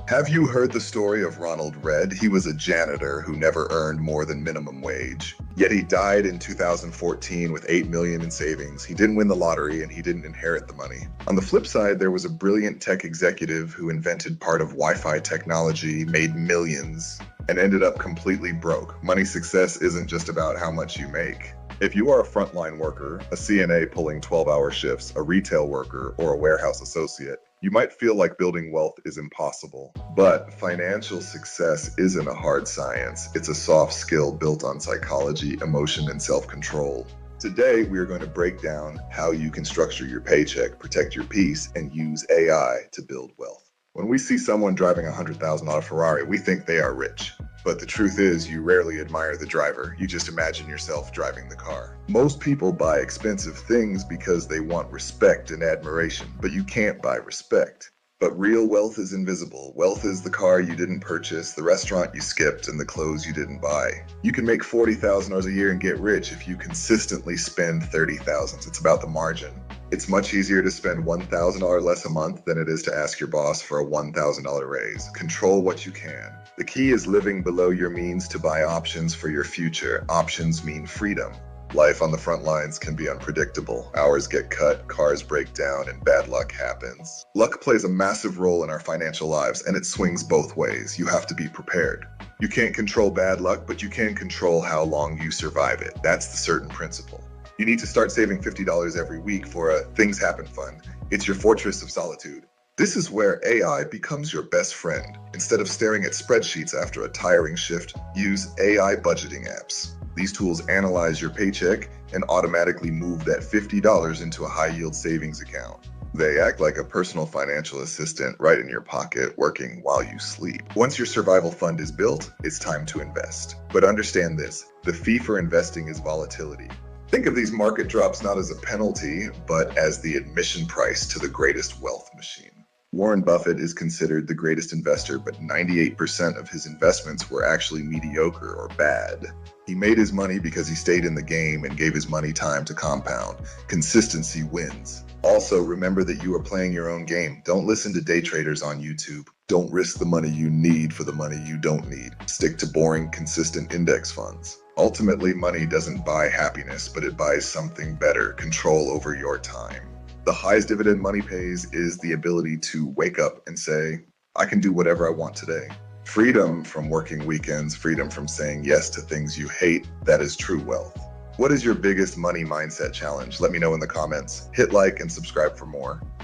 Have you heard the story of Ronald Red? He was a janitor who never earned more than minimum wage. Yet he died in 2014 with 8 million in savings. He didn't win the lottery and he didn't inherit the money. On the flip side, there was a brilliant tech executive who invented part of Wi-Fi technology, made millions, and ended up completely broke. Money success isn't just about how much you make. If you are a frontline worker, a CNA pulling 12-hour shifts, a retail worker, or a warehouse associate, you might feel like building wealth is impossible. But financial success isn't a hard science. It's a soft skill built on psychology, emotion, and self-control. Today, we are going to break down how you can structure your paycheck, protect your peace, and use AI to build wealth. When we see someone driving a $100,000 Ferrari, we think they are rich. But the truth is, you rarely admire the driver. You just imagine yourself driving the car. Most people buy expensive things because they want respect and admiration, but you can't buy respect. But real wealth is invisible. Wealth is the car you didn't purchase, the restaurant you skipped, and the clothes you didn't buy. You can make $40,000 a year and get rich if you consistently spend $30,000. It's about the margin. It's much easier to spend $1,000 less a month than it is to ask your boss for a $1,000 raise. Control what you can. The key is living below your means to buy options for your future. Options mean freedom. Life on the front lines can be unpredictable. Hours get cut, cars break down, and bad luck happens. Luck plays a massive role in our financial lives, and it swings both ways. You have to be prepared. You can't control bad luck, but you can control how long you survive it. That's the certain principle. You need to start saving $50 every week for a Things Happen fund. It's your fortress of solitude. This is where AI becomes your best friend. Instead of staring at spreadsheets after a tiring shift, use AI budgeting apps. These tools analyze your paycheck and automatically move that $50 into a high-yield savings account. They act like a personal financial assistant right in your pocket, working while you sleep. Once your survival fund is built, it's time to invest. But understand this, the fee for investing is volatility. Think of these market drops not as a penalty, but as the admission price to the greatest wealth machine. Warren Buffett is considered the greatest investor, but 98% of his investments were actually mediocre or bad. He made his money because he stayed in the game and gave his money time to compound. Consistency wins. Also, remember that you are playing your own game. Don't listen to day traders on YouTube. Don't risk the money you need for the money you don't need. Stick to boring, consistent index funds. Ultimately, money doesn't buy happiness, but it buys something better, control over your time. The highest dividend money pays is the ability to wake up and say, I can do whatever I want today. Freedom from working weekends, freedom from saying yes to things you hate, that is true wealth. What is your biggest money mindset challenge? Let me know in the comments. Hit like and subscribe for more.